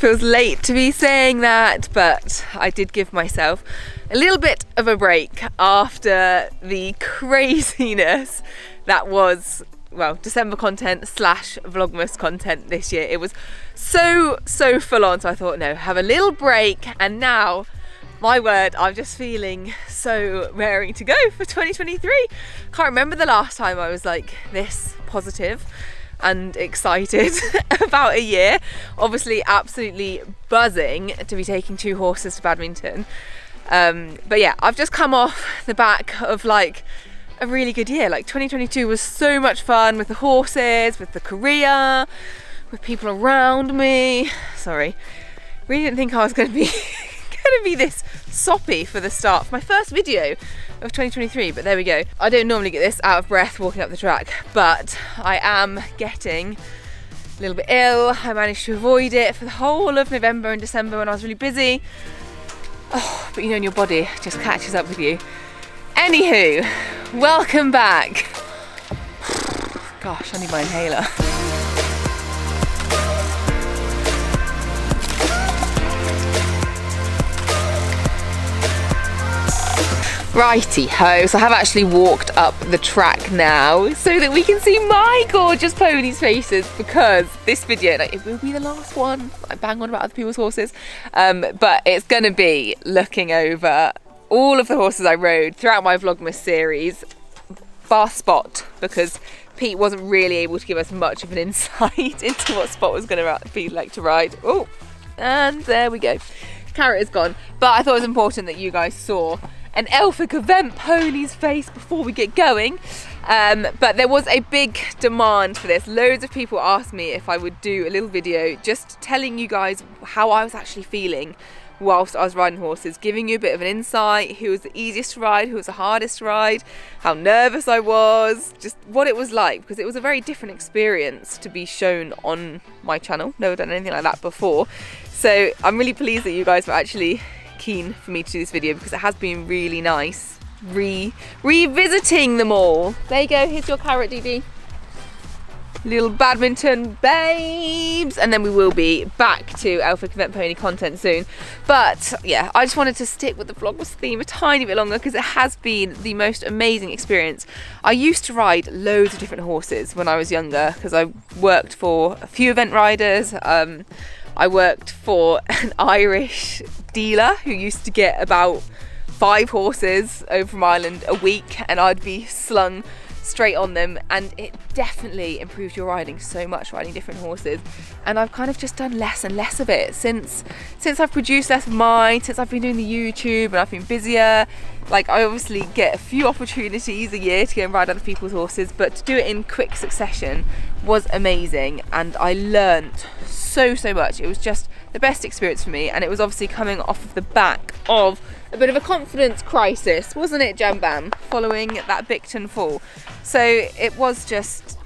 feels late to be saying that, but I did give myself a little bit of a break after the craziness that was, well, December content slash vlogmas content this year. It was so full on, so I thought, no, have a little break, and now, my word, I'm just feeling so raring to go for 2023. Can't remember the last time I was like this positive and excited about a year. Obviously absolutely buzzing to be taking 2 horses to badminton. But yeah, I've just come off the back of like a really good year. Like 2022 was so much fun with the horses, with the career, with people around me. Sorry, really didn't think I was going to be this soppy for the start for my first video of 2023, but there we go. I don't normally get this out of breath walking up the track, but I am getting a little bit ill. I managed to avoid it for the whole of November and December when I was really busy. Oh, but you know, your body just catches up with you. Anywho, welcome back. Gosh, I need my inhaler. Righty ho, so I have actually walked up the track now so that we can see my gorgeous ponies' faces, because this video, like, it will be the last one. I bang on about other people's horses, but it's gonna be looking over all of the horses I rode throughout my vlogmas series, bar Spot, because Pete wasn't really able to give us much of an insight into what Spot was gonna be like to ride. Oh, and there we go. Carrot is gone, but I thought it was important that you guys saw an Elphick.Event.Ponies face before we get going. But there was a big demand for this. Loads of people asked me if I would do a little video just telling you guys how I was actually feeling whilst I was riding horses, giving you a bit of an insight, who was the easiest to ride, who was the hardest to ride, how nervous I was, just what it was like, because it was a very different experience to be shown on my channel. Never done anything like that before. So I'm really pleased that you guys were actually keen for me to do this video, because it has been really nice revisiting them all. There you go, here's your carrot, Dee. Little badminton babes, and then we will be back to Elphick.Event.Pony content soon. But yeah, I just wanted to stick with the vlogmas theme a tiny bit longer because it has been the most amazing experience. I used to ride loads of different horses when I was younger, because I worked for a few event riders. I worked for an Irish dealer who used to get about 5 horses over from Ireland a week, and I'd be slung straight on them, and it definitely improves your riding so much, riding different horses. And I've kind of just done less and less of it since I've produced less of mine, since I've been doing the YouTube and I've been busier. Like, I obviously get a few opportunities a year to go and ride other people's horses, but to do it in quick succession was amazing, and I learnt so much. It was just the best experience for me, and it was obviously coming off of the back of a bit of a confidence crisis, wasn't it, Jam Bam, following that Bicton fall. So it was just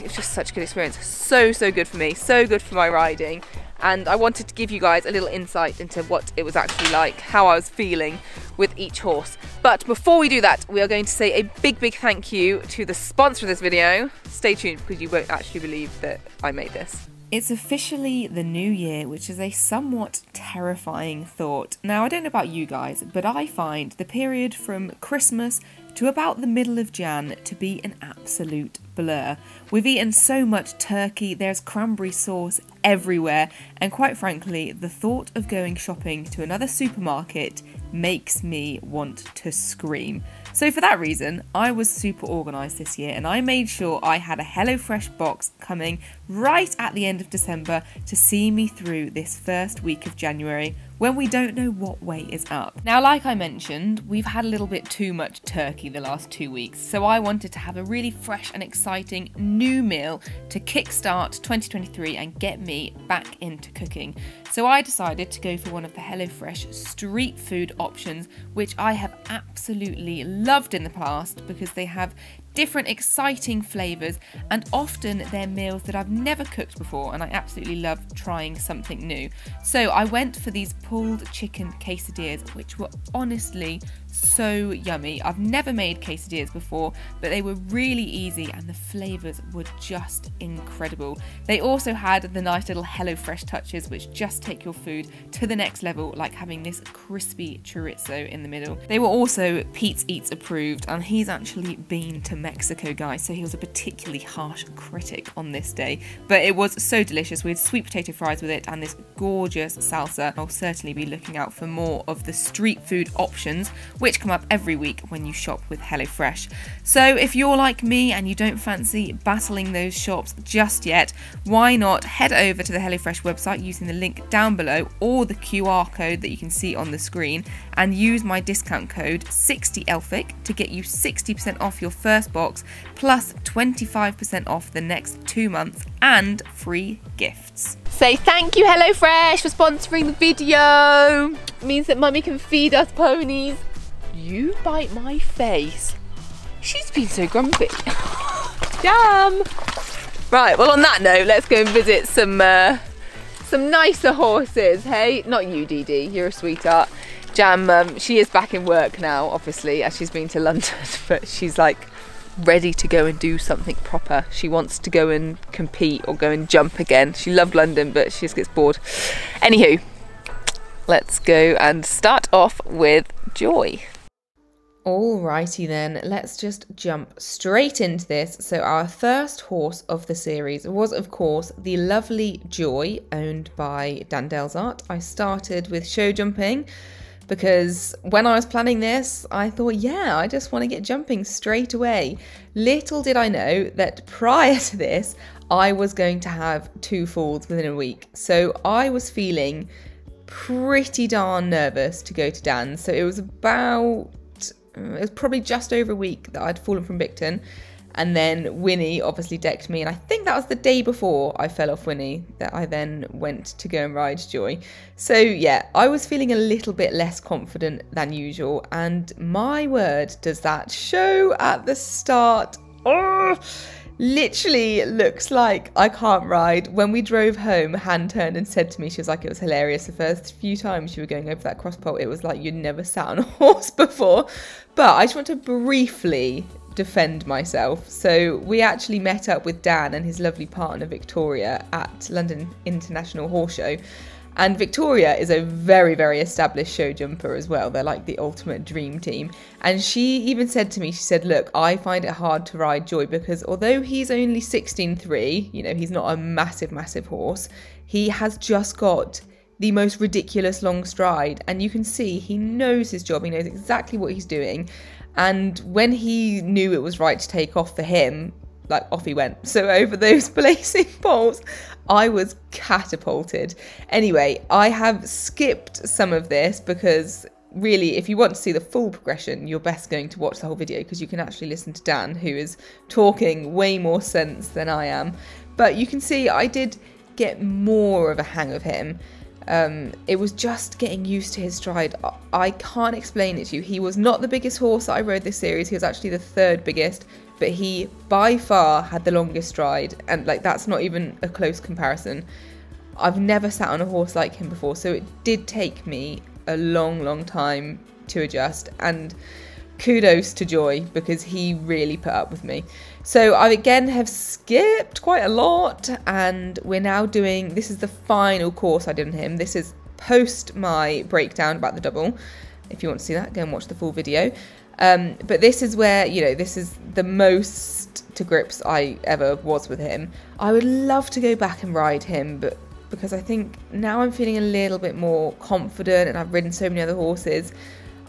such a good experience. So good for me, so good for my riding, and I wanted to give you guys a little insight into what it was actually like, how I was feeling with each horse. But before we do that, we are going to say a big thank you to the sponsor of this video. Stay tuned, because you won't actually believe that I made this. It's officially the new year, which is a somewhat terrifying thought. Now, I don't know about you guys, but I find the period from Christmas to about the middle of Jan to be an absolute blur. We've eaten so much turkey, there's cranberry sauce everywhere, and quite frankly, the thought of going shopping to another supermarket makes me want to scream. So for that reason, I was super organised this year, and I made sure I had a HelloFresh box coming right at the end of December to see me through this first week of January, when we don't know what way is up. Now, like I mentioned, we've had a little bit too much turkey the last 2 weeks, so I wanted to have a really fresh and exciting new meal to kickstart 2023 and get me back into cooking. So I decided to go for one of the HelloFresh street food options, which I have absolutely loved in the past, because they have different exciting flavours, and often they're meals that I've never cooked before, and I absolutely love trying something new. So I went for these pulled chicken quesadillas, which were honestly so yummy. I've never made quesadillas before, but they were really easy and the flavours were just incredible. They also had the nice little HelloFresh touches, which just take your food to the next level, like having this crispy chorizo in the middle. They were also Pete's Eats approved, and he's actually been to Mexico, guys, so he was a particularly harsh critic on this day, but it was so delicious. We had sweet potato fries with it and this gorgeous salsa. I'll certainly be looking out for more of the street food options, which come up every week when you shop with HelloFresh. So if you're like me and you don't fancy battling those shops just yet, why not head over to the HelloFresh website using the link down below or the QR code that you can see on the screen, and use my discount code 60Elphick to get you 60% off your first box plus 25% off the next 2 months and free gifts. Say thank you HelloFresh for sponsoring the video. It means that Mummy can feed us ponies. You bite my face. She's been so grumpy. Damn. Right, well on that note, let's go and visit some nicer horses, hey? Not you, Dee Dee, you're a sweetheart. Jam, she is back in work now, obviously, as she's been to London, but she's like ready to go and do something proper. She wants to go and compete or go and jump again. She loved London, but she just gets bored. Anywho, let's go and start off with Joy. Alrighty then, let's just jump straight into this. So our first horse of the series was, of course, the lovely Joy, owned by Dan Delsart. I started with show jumping because when I was planning this, I thought, yeah, I just want to get jumping straight away. Little did I know that prior to this, I was going to have 2 falls within a week. So I was feeling pretty darn nervous to go to Dan. So it was probably just over a week that I'd fallen from Bicton, and then Winnie obviously decked me, and I think that was the day before I fell off Winnie that I then went to go and ride Joy. So yeah, I was feeling a little bit less confident than usual, and my word, does that show at the start. Oh, literally looks like I can't ride. When we drove home, Han turned and said to me, she was like, it was hilarious. The first few times you were going over that crosspole, it was like you'd never sat on a horse before. But I just want to briefly defend myself. So we actually met up with Dan and his lovely partner Victoria at London International Horse Show. And Victoria is a very, very established show jumper as well. They're like the ultimate dream team. And she even said to me, she said, look, I find it hard to ride Joy because although he's only 16.3, you know, he's not a massive, massive horse, he has just got the most ridiculous long stride. And you can see he knows his job. He knows exactly what he's doing. And when he knew it was right to take off for him, like off he went. So over those placing poles, I was catapulted. Anyway, I have skipped some of this because really, if you want to see the full progression, you're best going to watch the whole video because you can actually listen to Dan, who is talking way more sense than I am. But you can see I did get more of a hang of him. It was just getting used to his stride. I can't explain it to you. He was not the biggest horse that I rode this series. He was actually the 3rd biggest, but he by far had the longest stride, and like that's not even a close comparison. I've never sat on a horse like him before, so it did take me a long, long time to adjust, and kudos to Joy because he really put up with me. So I again have skipped quite a lot, and we're now doing, this is the final course I did on him. This is post my breakdown about the double. If you want to see that, go and watch the full video. But this is where, you know, this is the most to grips I ever was with him. I would love to go back and ride him, but because I think now I'm feeling a little bit more confident and I've ridden so many other horses,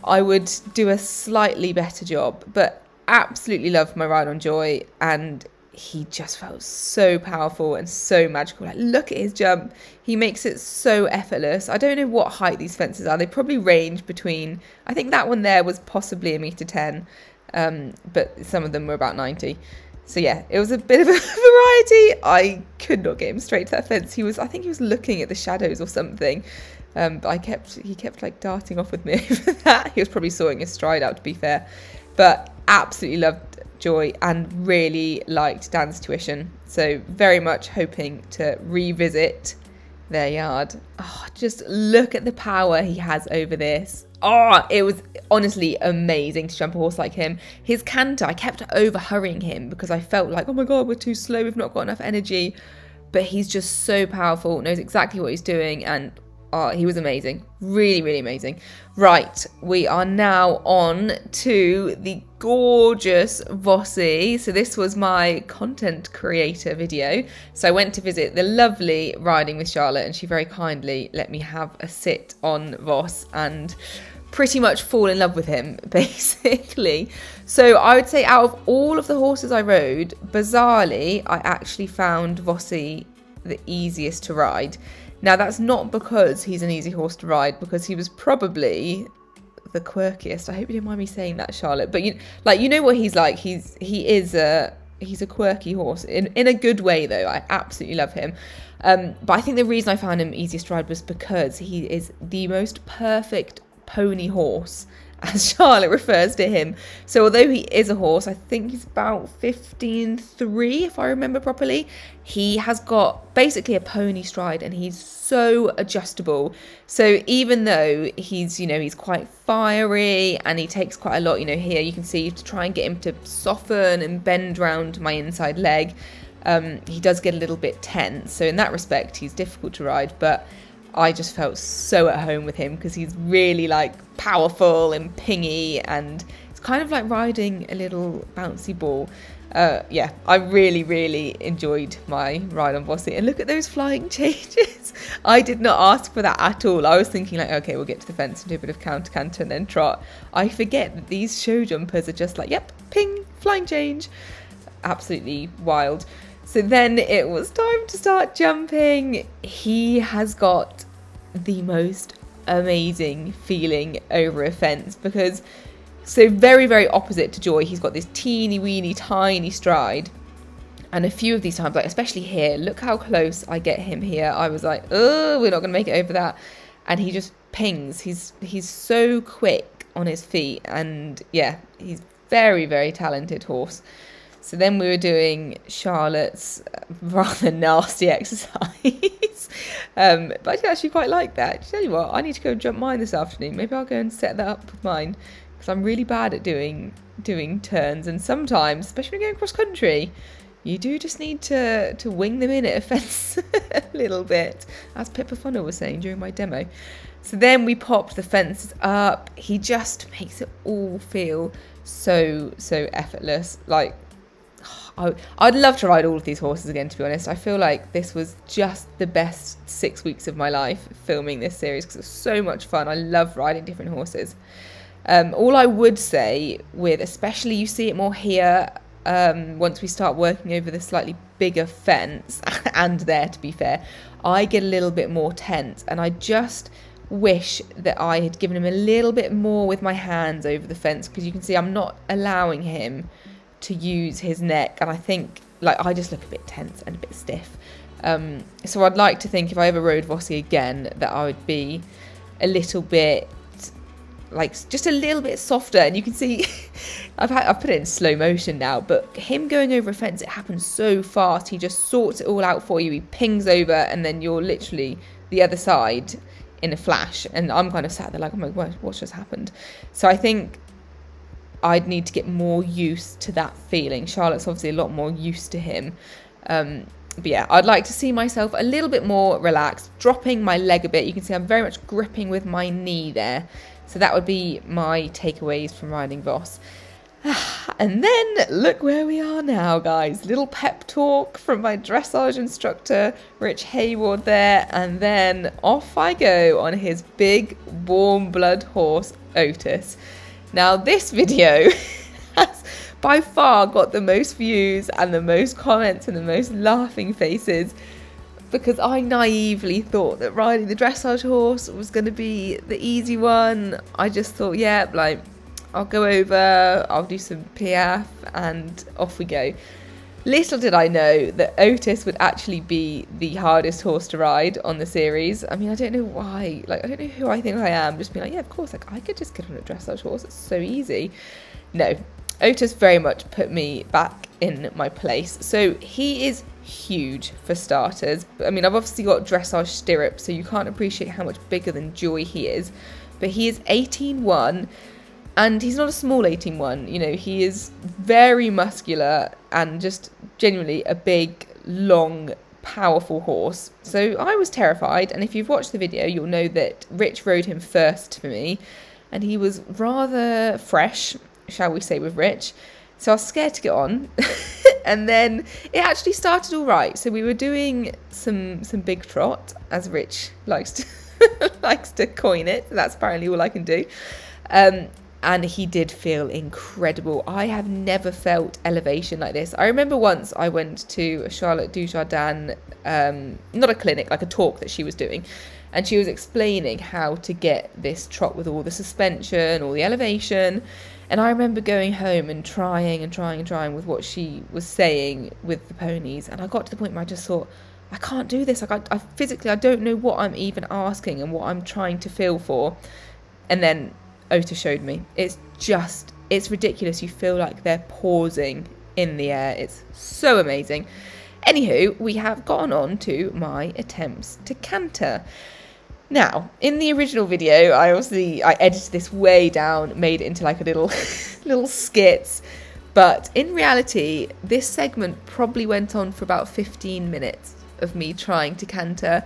I would do a slightly better job. But absolutely loved my ride on Joy, and he just felt so powerful and so magical. Like, look at his jump. He makes it so effortless. I don't know what height these fences are. They probably range between, I think that one there was possibly 1.10 m, but some of them were about 90. So yeah, it was a bit of a variety. I could not get him straight to that fence. I think he was looking at the shadows or something. But he kept like darting off with me over that. He was probably sawing his stride out, to be fair. But absolutely loved joy and really liked Dan's tuition. So very much hoping to revisit their yard. Oh, just look at the power he has over this. Oh, it was honestly amazing to jump a horse like him. His canter, I kept over hurrying him because I felt like, oh my God, we're too slow, we've not got enough energy. But he's just so powerful, knows exactly what he's doing, and oh, he was amazing. Really, really amazing. Right, we are now on to the gorgeous Vossi. So this was my content creator video. So I went to visit the lovely Riding with Charlotte, and she very kindly let me have a sit on Voss and pretty much fall in love with him, basically. So I would say out of all of the horses I rode, bizarrely, I actually found Vossi the easiest to ride. Now, that's not because he's an easy horse to ride, because he was probably the quirkiest. I hope you don't mind me saying that, Charlotte. But you know what he's like. He's a quirky horse in a good way, though. I absolutely love him. But I think the reason I found him easiest to ride was because he is the most perfect pony horse, as Charlotte refers to him. So although he is a horse, I think he's about 15.3 if I remember properly, he has got basically a pony stride, and he's so adjustable. So even though he's quite fiery and he takes quite a lot, here you can see, to try and get him to soften and bend round my inside leg, he does get a little bit tense. So in that respect, he's difficult to ride, but I just felt so at home with him because he's really like powerful and pingy, and it's kind of like riding a little bouncy ball. Yeah, I really, really enjoyed my ride on Vossi. And look at those flying changes. I did not ask for that at all. I was thinking like, okay, we'll get to the fence and do a bit of counter canter and then trot. I forget that these show jumpers are just like, yep, ping, flying change. Absolutely wild. So then it was time to start jumping. He has got the most amazing feeling over a fence because, so very, very opposite to Joy, he's got this teeny weeny tiny stride. And a few of these times, like especially here, look how close I get him here. I was like, oh, we're not going to make it over that. And he just pings. He's so quick on his feet. And yeah, he's very, very talented horse. So then we were doing Charlotte's rather nasty exercise. But I actually quite like that. Tell you what, I need to go jump mine this afternoon. Maybe I'll go and set that up with mine, because I'm really bad at doing turns. And sometimes, especially when going cross country, you do just need to wing them in at a fence a little bit, as Pippa Funnel was saying during my demo. So then we popped the fences up. He just makes it all feel so effortless. Like, I'd love to ride all of these horses again, to be honest. I feel like this was just the best 6 weeks of my life filming this series because it was so much fun. I love riding different horses. All I would say with, especially you see it more here, once we start working over the slightly bigger fence, and there to be fair, I get a little bit more tense, and I just wish that I had given him a little bit more with my hands over the fence, because you can see I'm not allowing him to use his neck, and I think like I just look a bit tense and a bit stiff. So I'd like to think if I ever rode Vossi again that I would be a little bit, like just a little bit softer. And you can see I've put it in slow motion now, but him going over a fence, it happens so fast. He just sorts it all out for you. He pings over, and then you're literally the other side in a flash. And I'm kind of sat there like, oh my gosh, what's just happened? So I think I'd need to get more used to that feeling. Charlotte's obviously a lot more used to him. But yeah, I'd like to see myself a little bit more relaxed, dropping my leg a bit. You can see I'm very much gripping with my knee there. So that would be my takeaways from riding Voss. And then look where we are now, guys. Little pep talk from my dressage instructor, Rich Hayward there. And then off I go on his big warm blood horse, Otis. Now this video has by far got the most views and the most comments and the most laughing faces, because I naively thought that riding the dressage horse was going to be the easy one. I just thought, yeah, like I'll go over, I'll do some piaffe, and off we go. Little did I know that Otis would actually be the hardest horse to ride on the series. I mean, I don't know why. Like, I don't know who I think I am. Just being like, yeah, of course. Like, I could just get on a dressage horse. It's so easy. No, Otis very much put me back in my place. So he is huge for starters. I mean, I've obviously got dressage stirrups, so you can't appreciate how much bigger than Joy he is. But he is 18-1, and he's not a small 18-1. You know, he is very muscular and just genuinely a big, long, powerful horse. So I was terrified, and if you've watched the video, you'll know that Rich rode him first for me, and he was rather fresh, shall we say, with Rich. So I was scared to get on. And then it actually started all right. So we were doing some big trot, as Rich likes to coin it. That's apparently all I can do. And he did feel incredible. I have never felt elevation like this. I remember once I went to a Charlotte Dujardin, not a clinic, like a talk that she was doing. And she was explaining how to get this trot with all the suspension, all the elevation. And I remember going home and trying with what she was saying with the ponies. And I got to the point where I just thought, I can't do this. Like I physically, I don't know what I'm even asking and what I'm trying to feel for. And then Otis showed me. It's ridiculous. You feel like they're pausing in the air. It's so amazing. Anywho, we have gotten on to my attempts to canter. Now, in the original video, I edited this way down, made it into like a little skits. But in reality, this segment probably went on for about 15 minutes of me trying to canter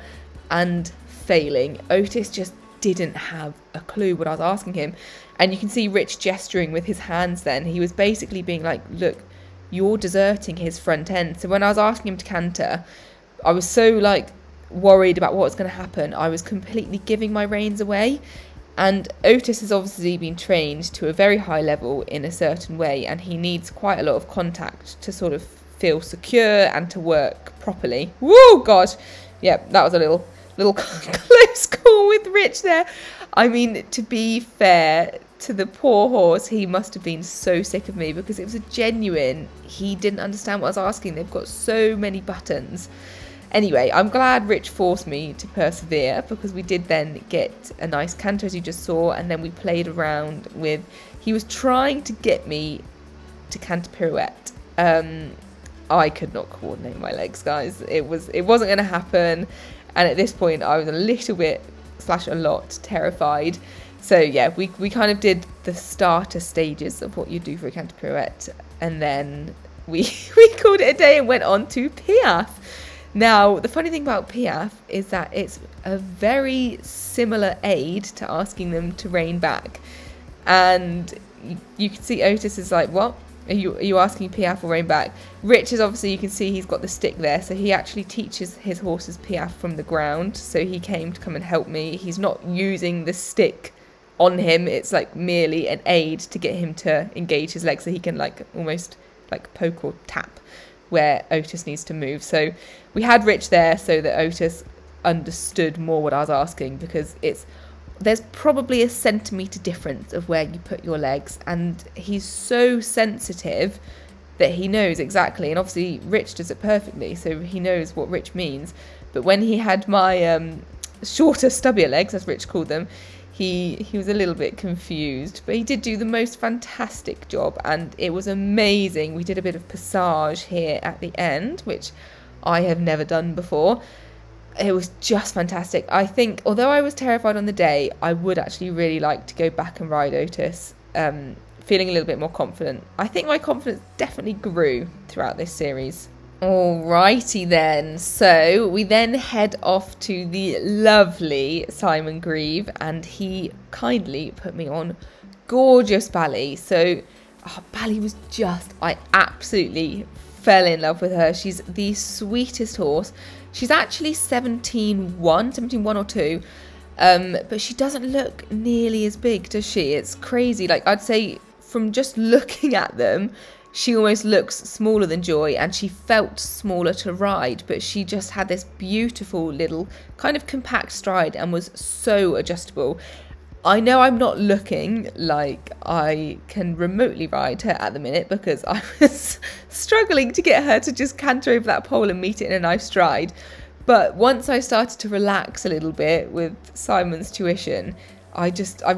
and failing. Otis just didn't have a clue what I was asking him. And you can see Rich gesturing with his hands then. He was basically being like, look, you're deserting his front end. So when I was asking him to canter, I was so like worried about what was going to happen. I was completely giving my reins away. And Otis has obviously been trained to a very high level in a certain way, and he needs quite a lot of contact to sort of feel secure and to work properly. Whoa, God. Yeah, that was a little close call with Rich there. I mean, to be fair to the poor horse, he must have been so sick of me, because it was a genuine, he didn't understand what I was asking. They've got so many buttons. Anyway, I'm glad Rich forced me to persevere, because we did then get a nice canter, as you just saw, and then we played around with, he was trying to get me to canter pirouette. I could not coordinate my legs, guys. It wasn't going to happen, and at this point I was a little bit / a lot terrified. So yeah, we kind of did the starter stages of what you do for a canter pirouette, and then we called it a day and went on to Piaffe. Now, the funny thing about Piaffe is that it's a very similar aid to asking them to rein back. And you can see Otis is like, what? Are you asking Piaffe or rein back? Rich is obviously, you can see he's got the stick there. So he actually teaches his horses Piaffe from the ground. So he came to come and help me. He's not using the stick on him. It's like merely an aid to get him to engage his legs so he can like almost like poke or tap where Otis needs to move. So we had Rich there so that Otis understood more what I was asking, because there's probably a centimetre difference of where you put your legs, and he's so sensitive that he knows exactly, and obviously Rich does it perfectly, so he knows what Rich means. But when he had my shorter, stubbier legs, as Rich called them, he was a little bit confused, but he did do the most fantastic job, and it was amazing. We did a bit of passage here at the end, which I have never done before. It was just fantastic. I think, although I was terrified on the day, I would actually really like to go back and ride Otis, feeling a little bit more confident. I think my confidence definitely grew throughout this series. Alrighty then, so we then head off to the lovely Simon Grieve, and he kindly put me on gorgeous Bally. So Bally was just, I absolutely fell in love with her. She's the sweetest horse. She's actually 17-1 or 2, but she doesn't look nearly as big, does she? It's crazy. Like, I'd say from just looking at them, she almost looks smaller than Joy, and she felt smaller to ride, but she just had this beautiful little kind of compact stride and was so adjustable. I know I'm not looking like I can remotely ride her at the minute, because I was struggling to get her to just canter over that pole and meet it in a nice stride. But once I started to relax a little bit with Simon's tuition, I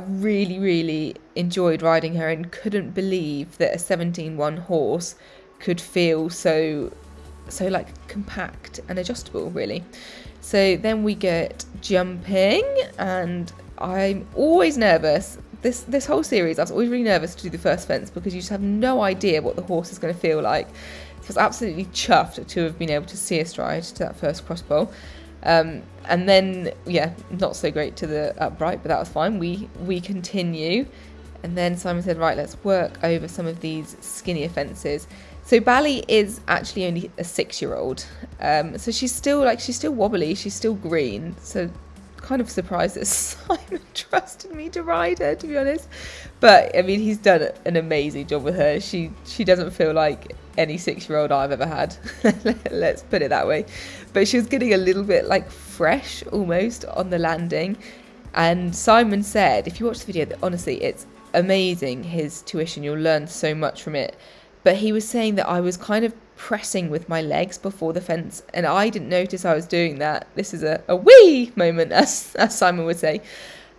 really enjoyed riding her and couldn't believe that a 17-1 horse could feel so like compact and adjustable, really. So then we get jumping, and I'm always nervous. This whole series I was always really nervous to do the first fence because you just have no idea what the horse is going to feel like. So I was absolutely chuffed to have been able to see a stride to that first crossbow. And then, yeah, not so great to the upright, but that was fine. We continue. And then Simon said, right, let's work over some of these skinnier fences. So Bally is actually only a 6-year-old. So she's still wobbly, she's still green. So kind of surprised that Simon trusted me to ride her, to be honest. But I mean, he's done an amazing job with her. She doesn't feel like any 6-year-old I've ever had. Let's put it that way. But she was getting a little bit like fresh almost on the landing. And Simon said, if you watch the video, that honestly, it's amazing, his tuition. You'll learn so much from it. But he was saying that I was kind of pressing with my legs before the fence, and I didn't notice I was doing that. This is a wee moment, as Simon would say.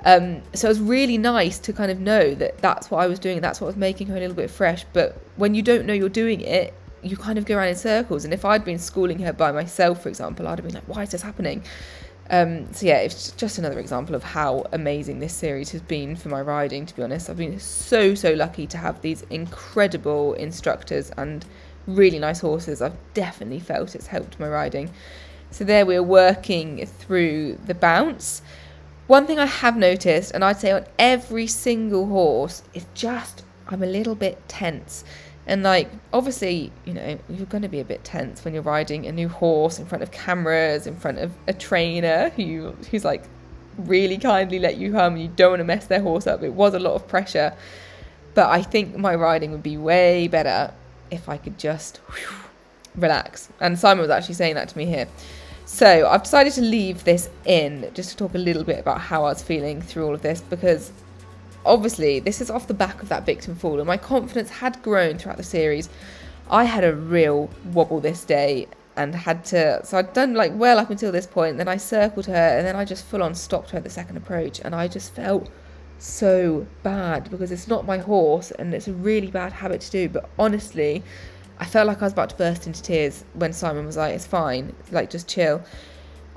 So it was really nice to kind of know that that's what I was doing, that's what was making her a little bit fresh. But when you don't know you're doing it, you kind of go around in circles. And if I'd been schooling her by myself, for example, I'd have been like, why is this happening? So yeah, it's just another example of how amazing this series has been for my riding, to be honest. I've been so lucky to have these incredible instructors and really nice horses. I've definitely felt it's helped my riding. So there we're working through the bounce. One thing I have noticed, and I'd say on every single horse, is just I'm a little bit tense. And like, obviously, you know, you're going to be a bit tense when you're riding a new horse in front of cameras, in front of a trainer who's like really kindly let you hum and you don't want to mess their horse up. It was a lot of pressure. But I think my riding would be way better if I could just relax. And Simon was actually saying that to me here. So I've decided to leave this in just to talk a little bit about how I was feeling through all of this, because obviously this is off the back of that Bicton fall, and my confidence had grown throughout the series. I had a real wobble this day and so I'd done like well up until this point, then I circled her and then I just full on stopped her at the second approach, and I just felt so bad because it's not my horse and it's a really bad habit to do. But honestly, I felt like I was about to burst into tears when Simon was like, it's fine, like just chill.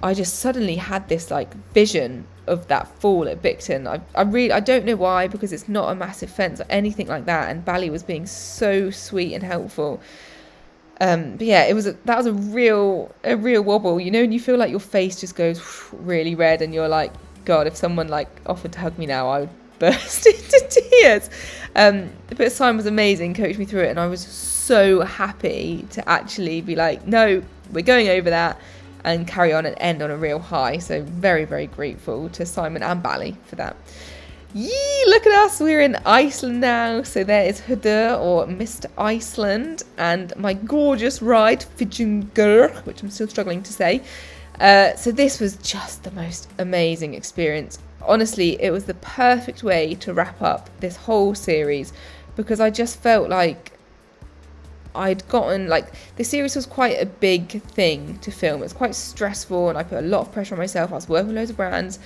I just suddenly had this like vision of that fall at Bicton. I don't know why, because it's not a massive fence or anything like that, and Bally was being so sweet and helpful. But yeah, that was a real wobble, you know, and you feel like your face just goes really red, and you're like, God, if someone like offered to hug me now, I would burst into tears. But Simon was amazing, coached me through it, and I was so happy to actually be like, no, we're going over that and carry on and end on a real high. So very grateful to Simon and Bally for that. Yee, look at us, we're in Iceland now. So there is Hörder, or Mr. Iceland, and my gorgeous ride, Fidjungur, which I'm still struggling to say. So this was just the most amazing experience. Honestly, it was the perfect way to wrap up this whole series, because I just felt like I'd gotten, like, the series was quite a big thing to film. It's quite stressful, and I put a lot of pressure on myself. I was working with loads of brands,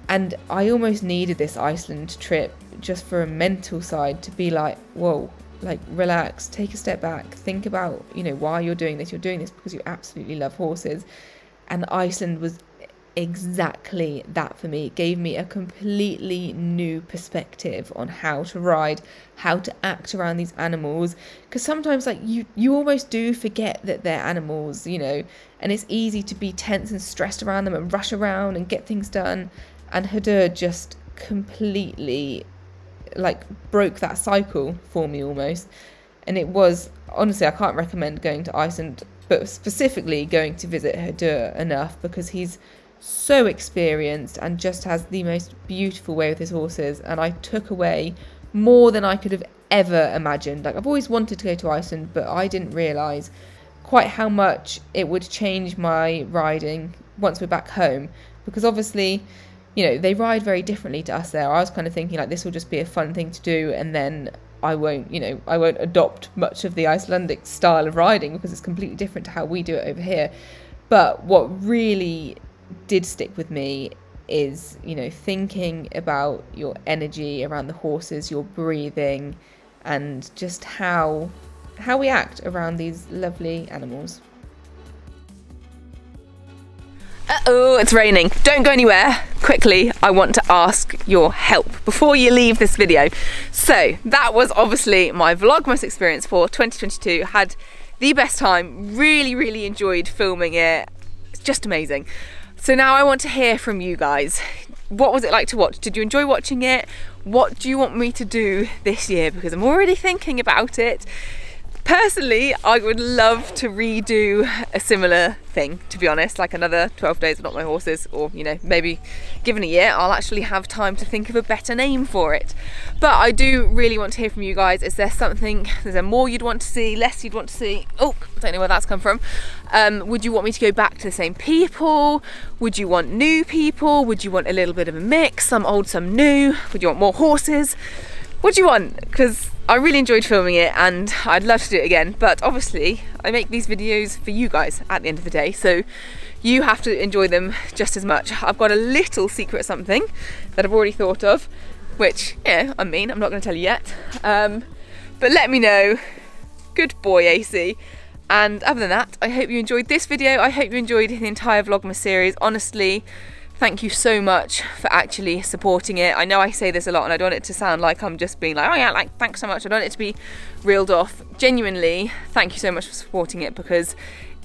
and I almost needed this Iceland trip just for a mental side to be like, whoa, like, relax, take a step back, think about, you know, why you're doing this. You're doing this because you absolutely love horses. And Iceland was exactly that for me. It gave me a completely new perspective on how to ride, how to act around these animals, because sometimes like you almost do forget that they're animals, you know, and it's easy to be tense and stressed around them and rush around and get things done. And Hörder just completely like broke that cycle for me almost. And it was, honestly, I can't recommend going to Iceland, but specifically going to visit Hörder enough, because he's so experienced and just has the most beautiful way with his horses. And I took away more than I could have ever imagined. Like, I've always wanted to go to Iceland, but I didn't realise quite how much it would change my riding once we're back home, because obviously, you know, they ride very differently to us there. I was kind of thinking like this will just be a fun thing to do, and then I won't adopt much of the Icelandic style of riding because it's completely different to how we do it over here. But what really did stick with me is, you know, thinking about your energy around the horses, your breathing, and just how we act around these lovely animals. Uh-oh, it's raining. Don't go anywhere. Quickly, I want to ask your help before you leave this video. So that was obviously my Vlogmas experience for 2022. Had the best time, really enjoyed filming it. It's just amazing. So now I want to hear from you guys. What was it like to watch? Did you enjoy watching it? What do you want me to do this year? Because I'm already thinking about it. Personally, I would love to redo a similar thing, to be honest, like another 12 days, Not My Horses, or, you know, maybe given a year, I'll actually have time to think of a better name for it. But I do really want to hear from you guys. Is there something, is there more you'd want to see, less you'd want to see? Oh, I don't know where that's come from. Would you want me to go back to the same people? Would you want new people? Would you want a little bit of a mix, some old, some new? Would you want more horses? What do you want? Because I really enjoyed filming it and I'd love to do it again, but obviously I make these videos for you guys at the end of the day, so you have to enjoy them just as much. I've got a little secret something that I've already thought of, which, yeah, I'm not going to tell you yet, but let me know. Good boy, AC. And other than that, I hope you enjoyed this video. I hope you enjoyed the entire Vlogmas series. Honestly, thank you so much for actually supporting it. I know I say this a lot and I don't want it to sound like I'm just being like, oh yeah, like, thanks so much. I don't want it to be reeled off. Genuinely, thank you so much for supporting it, because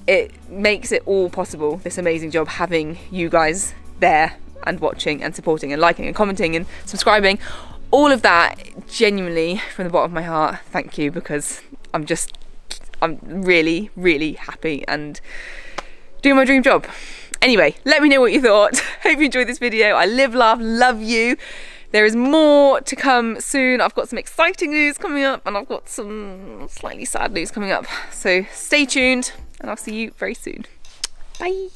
it makes it all possible, this amazing job, having you guys there and watching and supporting and liking and commenting and subscribing. All of that, genuinely, from the bottom of my heart, thank you, because I'm really happy and doing my dream job. Anyway, let me know what you thought. Hope you enjoyed this video. I live, laugh, love you. There is more to come soon. I've got some exciting news coming up and I've got some slightly sad news coming up. So stay tuned and I'll see you very soon. Bye.